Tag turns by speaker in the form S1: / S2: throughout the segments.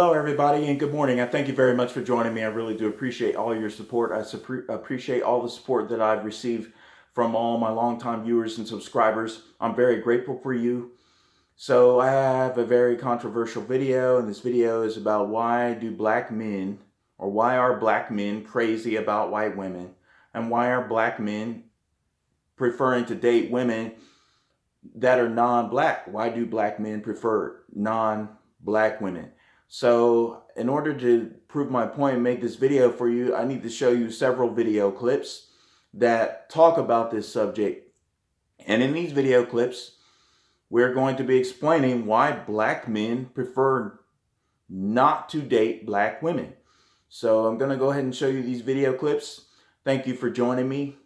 S1: Hello, everybody, and good morning. I thank you very much for joining me. I really do appreciate all your support. I appreciate all the support that I've received from all my longtime viewers and subscribers. I'm very grateful for you. So I have a very controversial video, and this video is about why are black men crazy about white women, and why are black men preferring to date women that are non-black? Why do black men prefer non-black women? So in order to prove my point and make this video for you, I need to show you several video clips that talk about this subject. And in these video clips, we're going to be explaining why black men prefer not to date black women. So I'm going to go ahead and show you these video clips. Thank you for joining me.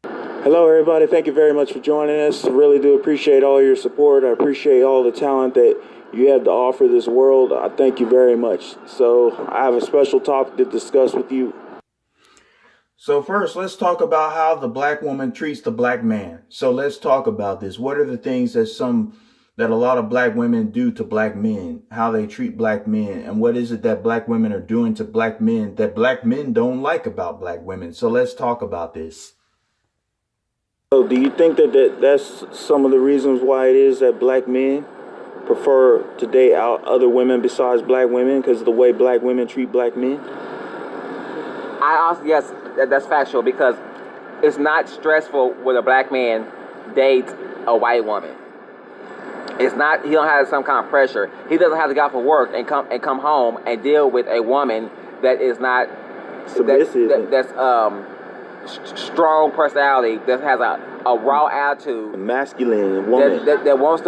S1: Hello, everybody. Thank you very much for joining us. I really do appreciate all your support. I appreciate all the talent that you have to offer this world. I thank you very much. So I have a special topic to discuss with you. So first, let's talk about how the black woman treats the black man. So let's talk about this. What are the things that a lot of black women do to black men, how they treat black men, and what is it that black women are doing to black men that black men don't like about black women? So let's talk about this. So do you think that's some of the reasons why it is that black men prefer to date out other women besides black women, because of the way black women treat black men?
S2: Yes, that's factual, because it's not stressful when a black man dates a white woman. He don't have some kind of pressure. He doesn't have to go out for work and come home and deal with a woman that is not
S1: submissive.
S2: That's strong personality, that has a raw attitude,
S1: a masculine woman
S2: that wants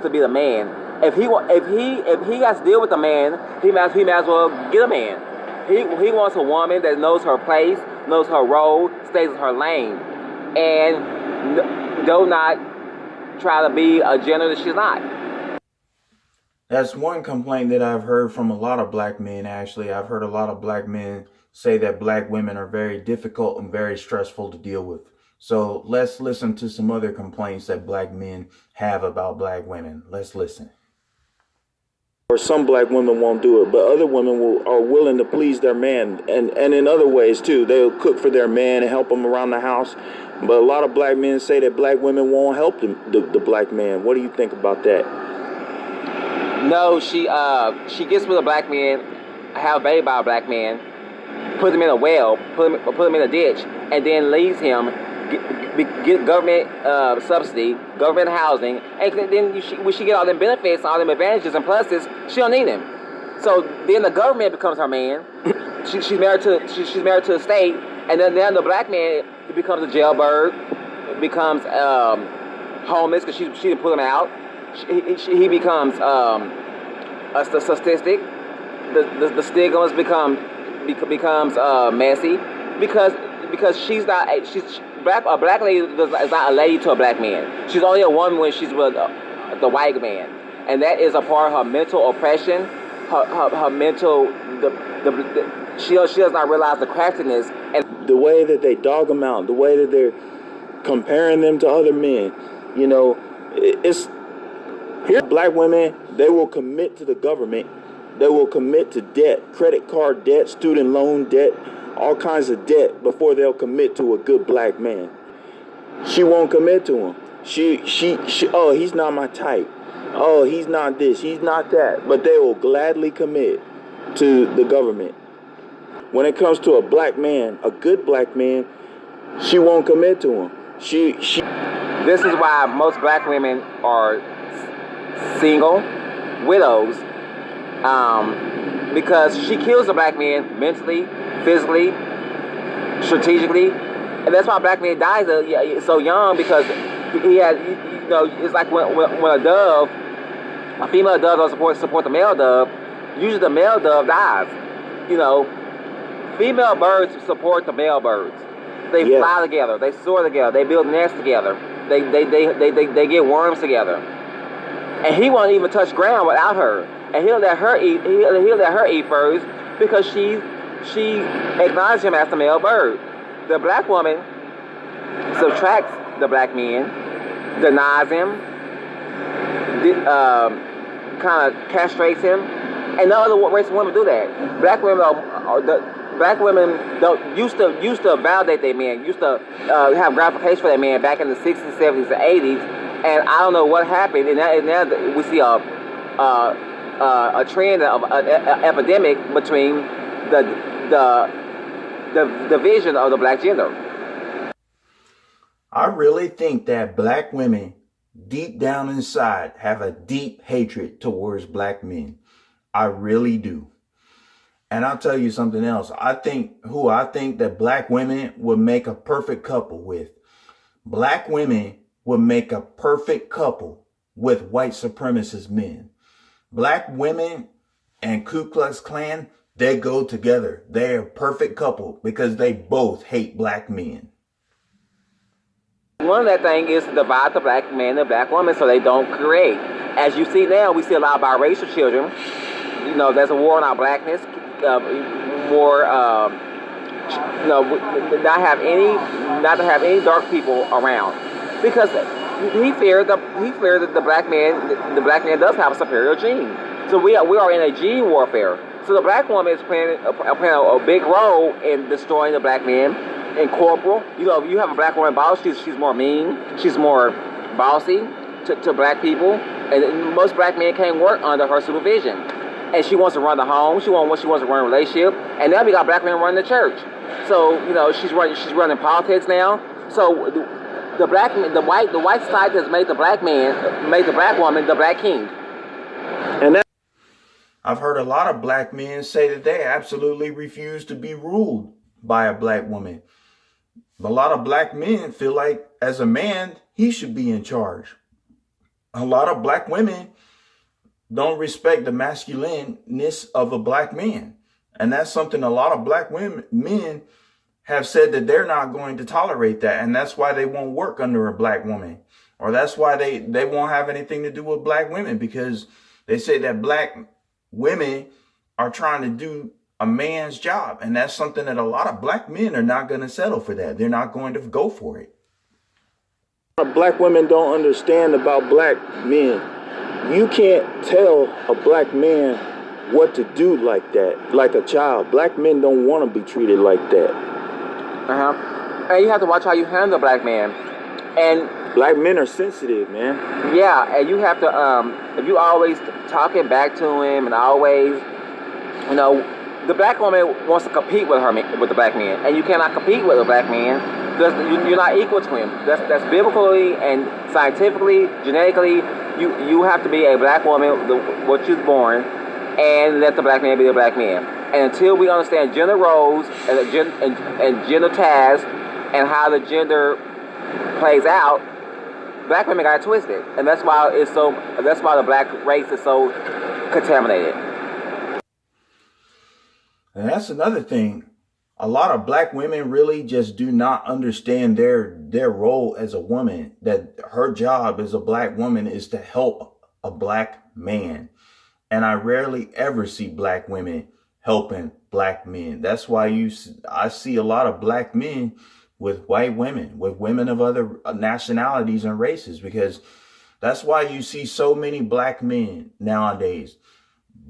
S2: to be the man. If he has to deal with a man, he might as well get a man. He wants a woman that knows her place, knows her role, stays in her lane, and do not try to be a gender that she's not.
S1: That's one complaint that I've heard from a lot of black men. Actually, I've heard a lot of black men say that black women are very difficult and very stressful to deal with. So let's listen to some other complaints that black men have about black women. Let's listen. Or some black women won't do it, but other women are willing to please their man, and in other ways too. They'll cook for their man and help him around the house. But a lot of black men say that black women won't help the black man. What do you think about that?
S2: No, she gets with a black man, have a baby by a black man, put him in a well, put him in a ditch, and then leaves him, get government subsidy, government housing, and then when she get all them benefits, all them advantages and pluses, she don't need him. So then the government becomes her man. She's married to the state, and then the black man becomes a jailbird, becomes homeless because she didn't put him out. He becomes a statistic. The stigmas becomes messy because she's not a black lady is not a lady to a black man. She's only a woman when she's with the white man, and that is a part of her mental oppression. Her mental she does not realize the craftiness and
S1: the way that they dog them out, the way that they're comparing them to other men. You know, it's here. Black women, they will commit to the government. They will commit to debt, credit card debt, student loan debt, all kinds of debt before they'll commit to a good black man. She won't commit to him. Oh, he's not my type. Oh, he's not this, he's not that. But they will gladly commit to the government. When it comes to a black man, a good black man, she won't commit to him.
S2: This is why most black women are single, widows, because she kills a black man mentally, physically, strategically, and that's why a black man dies so young, because he has, it's like when a female dove doesn't support the male dove, usually the male dove dies. Female birds support the male birds. They fly together, they soar together, they build nests together, they get worms together, and he won't even touch ground without her. And he'll let her eat. He'll let her eat first because she acknowledges him as the male bird. The black woman subtracts the black man, denies him, kind of castrates him, And no other race of women do that. Black women don't used to validate their men, used to have gratification for their man back in the 60s, 70s, and 80s. And I don't know what happened. And now we see a trend of an epidemic between the division of the black gender.
S1: I really think that black women, deep down inside, have a deep hatred towards black men. I really do. And I'll tell you something else. I think that black women would make a perfect couple with. Black women would make a perfect couple with white supremacist men. Black women and Ku Klux Klan, they go together. They're a perfect couple because they both hate black men.
S2: One of that thing is to divide the black man and the black woman so they don't create. As you see now, we see a lot of biracial children. You know, there's a war on our blackness. Not to have any dark people around, because he feared that the black man does have a superior gene. So we are in a gene warfare. So the black woman is playing a big role in destroying the black man. And corporal, you know, if you have a black woman boss, she's more mean, she's more bossy to black people, and most black men can't work under her supervision. And she wants to run the home, she wants to run a relationship, and now we got black men running the church. So you know, she's running politics now. So the white society has made the black woman the black king.
S1: And that, I've heard a lot of black men say that they absolutely refuse to be ruled by a black woman. A lot of black men feel like, as a man, he should be in charge. A lot of black women don't respect the masculineness of a black man. And that's something a lot of black men have said that they're not going to tolerate that. And that's why they won't work under a black woman. Or that's why they won't have anything to do with black women, because they say that black women are trying to do a man's job. And that's something that a lot of black men are not going to settle for that. They're not going to go for it. Black women don't understand about black men. You can't tell a black man what to do like that, like a child. Black men don't want to be treated like that.
S2: And you have to watch how you handle a black man. And
S1: black men are sensitive, man.
S2: Yeah, and you have to, if you always talking back to him and always, you know, the black woman wants to compete with the black man, and you cannot compete with a black man. You're not equal to him. That's biblically and scientifically, genetically. You have to be a black woman, what you're born, and let the black man be the black man. And until we understand gender roles and gender tasks and how the gender plays out, black women got it twisted, and that's why the black race is so contaminated.
S1: And that's another thing. A lot of black women really just do not understand their role as a woman, that her job as a black woman is to help a black man. And I rarely ever see black women helping black men. That's why I see a lot of black men with white women, with women of other nationalities and races, because that's why you see so many black men nowadays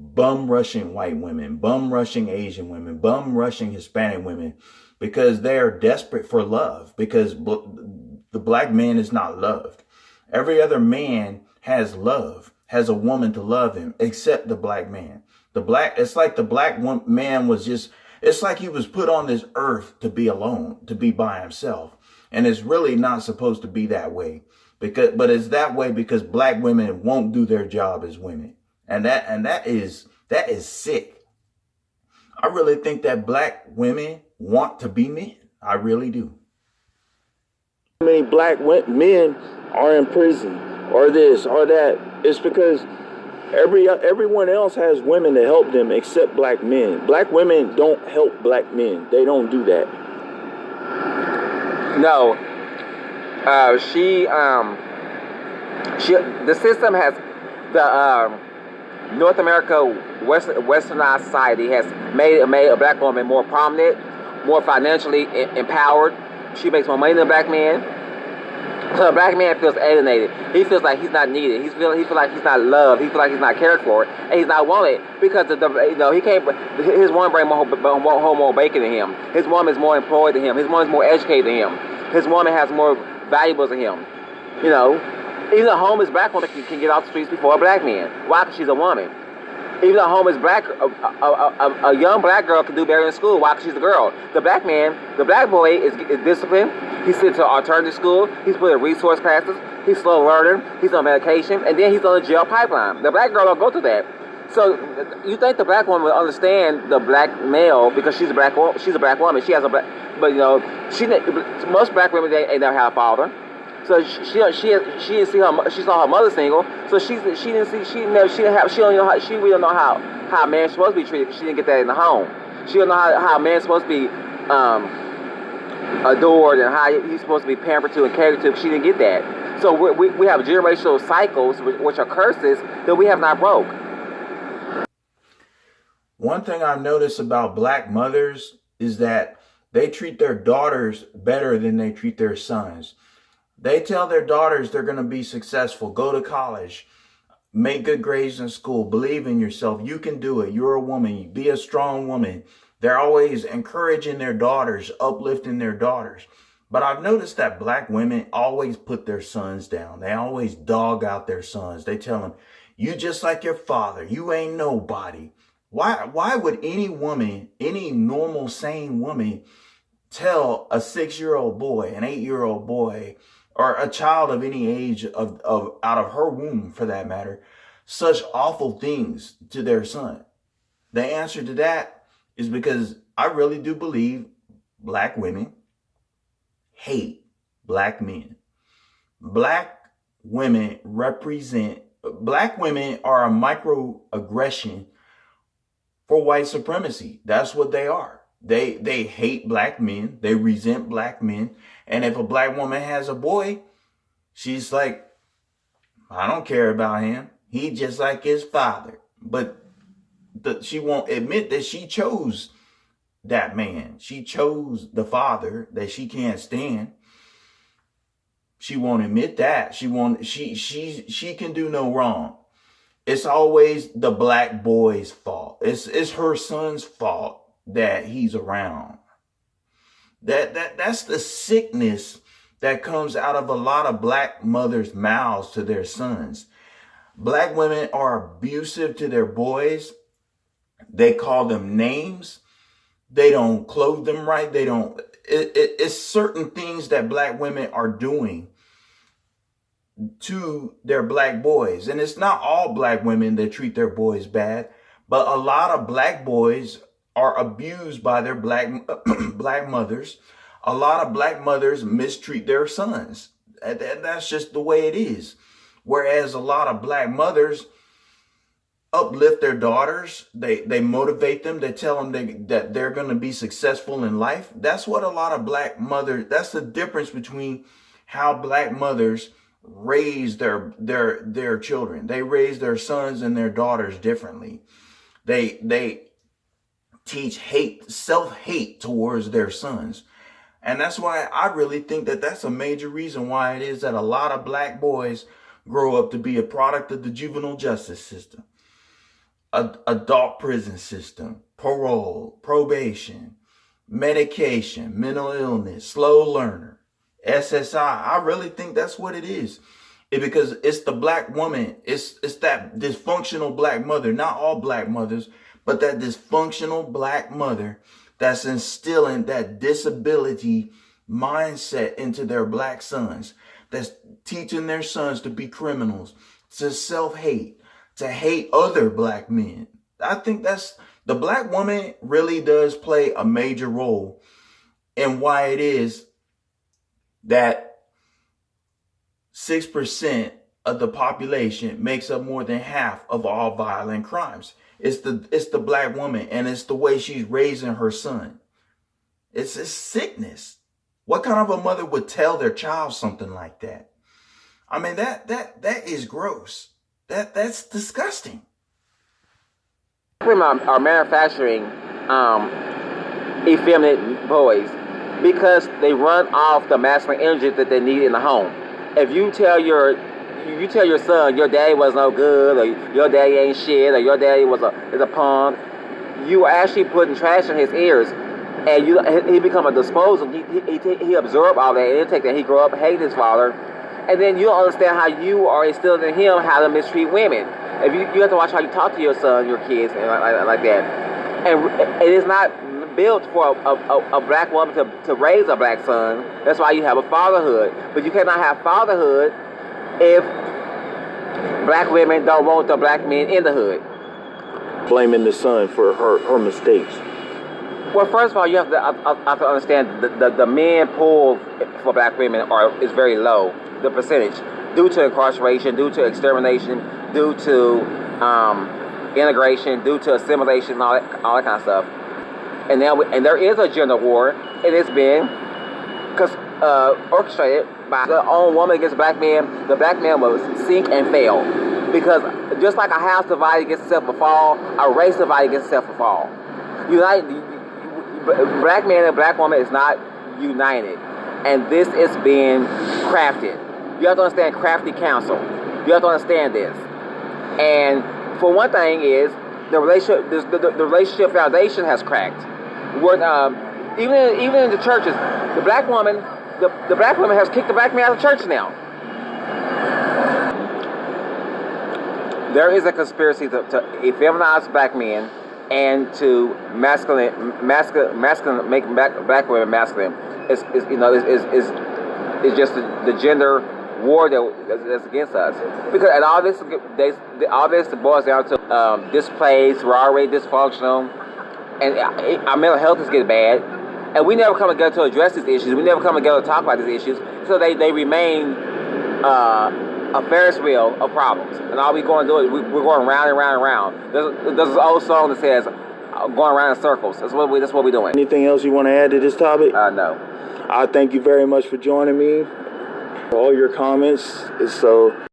S1: bum rushing white women, bum rushing Asian women, bum rushing Hispanic women, because they are desperate for love, because the black man is not loved. Every other man has love, has a woman to love him, except the black man. It's like the black man it's like he was put on this earth to be alone, to be by himself. And it's really not supposed to be that way, but it's that way because black women won't do their job as women. And that is sick. I really think that black women want to be men. I really do. Many black men are in prison or this or that. It's because everyone else has women to help them except black men. Black women don't help black men. They don't do that. No.
S2: The system has North America, westernized society has made a black woman more prominent, more financially empowered. She makes more money than a black man. So a black man feels alienated. He feels like he's not needed. He feels like he's not loved. He feels like he's not cared for, and he's not wanted because he can't. His woman brings more bacon than him. His woman is more employed than him. His woman is more educated than him. His woman has more valuables than him. You know, even a homeless black woman can get off the streets before a black man. Why? Because she's a woman. Even a homeless a young black girl can do better in school. Why? Because she's a girl. The black boy is disciplined. He's sent to alternative school. He's put in resource classes. He's slow learning. He's on medication, and then he's on the jail pipeline. The black girl don't go through that. So you think the black woman will understand the black male because she's a black woman? She has a black, but most black women they never had a father. So she didn't see she saw her mother single. So she don't know how a man's supposed to be treated because she didn't get that in the home. She don't know how a man's supposed to be adored and how he's supposed to be pampered to and cared to because she didn't get that. So we have generational cycles which are curses that we have not broke.
S1: One thing I've noticed about black mothers is that they treat their daughters better than they treat their sons. They tell their daughters they're going to be successful, go to college, make good grades in school, believe in yourself. You can do it. You're a woman. Be a strong woman. They're always encouraging their daughters, uplifting their daughters. But I've noticed that black women always put their sons down. They always dog out their sons. They tell them, you just like your father. You ain't nobody. Why would any woman, any normal, sane woman tell a 6-year-old boy, an 8-year-old boy, or a child of any age of out of her womb, for that matter, such awful things to their son? The answer to that is because I really do believe black women hate black men. Black women are a microaggression for white supremacy. That's what they are. They hate black men. They resent black men. And if a black woman has a boy, she's like, I don't care about him. He just like his father. But she won't admit that she chose that man. She chose the father that she can't stand. She won't admit that. She can do no wrong. It's always the black boy's fault. It's her son's fault that he's around. That's the sickness that comes out of a lot of black mothers' mouths to their sons. Black women are abusive to their boys. They call them names. They don't clothe them right. It's certain things that black women are doing to their black boys. And it's not all black women that treat their boys bad, but a lot of black boys are abused by their black mothers. A lot of black mothers mistreat their sons. That's just the way it is. Whereas a lot of black mothers uplift their daughters. They motivate them. They tell them that they're going to be successful in life. That's what a lot of black mothers, that's the difference between how black mothers raise their children. They raise their sons and their daughters differently. They teach self-hate towards their sons. And that's why I really think that that's a major reason why it is that a lot of black boys grow up to be a product of the juvenile justice system, adult prison system, parole, probation, medication, mental illness, slow learner, SSI. I really think that's what it is. Because it's the black woman. It's that dysfunctional black mother, not all black mothers, but that dysfunctional black mother that's instilling that disability mindset into their black sons, that's teaching their sons to be criminals, to self-hate, to hate other black men. I think that's the black woman really does play a major role in why it is that 6% of the population makes up more than half of all violent crimes. It's the black woman, and it's the way she's raising her son. It's a sickness. What kind of a mother would tell their child something like that? I mean, that is gross. That's disgusting.
S2: Women are manufacturing effeminate boys because they run off the masculine energy that they need in the home. if you tell your son your daddy was no good, or your daddy ain't shit, or your daddy is a punk, you are actually putting trash in his ears, and he become a disposal. He absorb all that intake that he grew up hating his father, and then you don't understand how you are instilling in him how to mistreat women. If you have to watch how you talk to your son, your kids, and like that, and it is not built for a black woman to raise a black son. That's why you have a fatherhood, but you cannot have fatherhood if black women don't want the black men in the hood.
S1: Blaming the son for her mistakes.
S2: Well, first of all, you have to understand the men pool for black women is very low, the percentage, due to incarceration, due to extermination, due to integration, due to assimilation, and all that kind of stuff. And now, and there is a gender war, and it's been orchestrated by the own woman against black men. The black man will sink and fail, because just like a house divided against itself will fall, a race divided against itself will fall. Black man and black woman is not united, and this is being crafted. You have to understand crafty counsel. You have to understand this. And for one thing is the relationship foundation has cracked. Even in the churches, the black woman has kicked the black man out of church now. There is a conspiracy to effeminize black men and to make black women masculine. It's just the gender war that's against us. Because and all this boils down to displaced. We're already dysfunctional, and our mental health is getting bad. And we never come together to address these issues. We never come together to talk about these issues. So they remain a Ferris wheel of problems. And all we going to do is we're going round and round and round. There's this old song that says, going around in circles. That's what we're doing.
S1: Anything else you want to add to this topic?
S2: No.
S1: I thank you very much for joining me. All your comments. So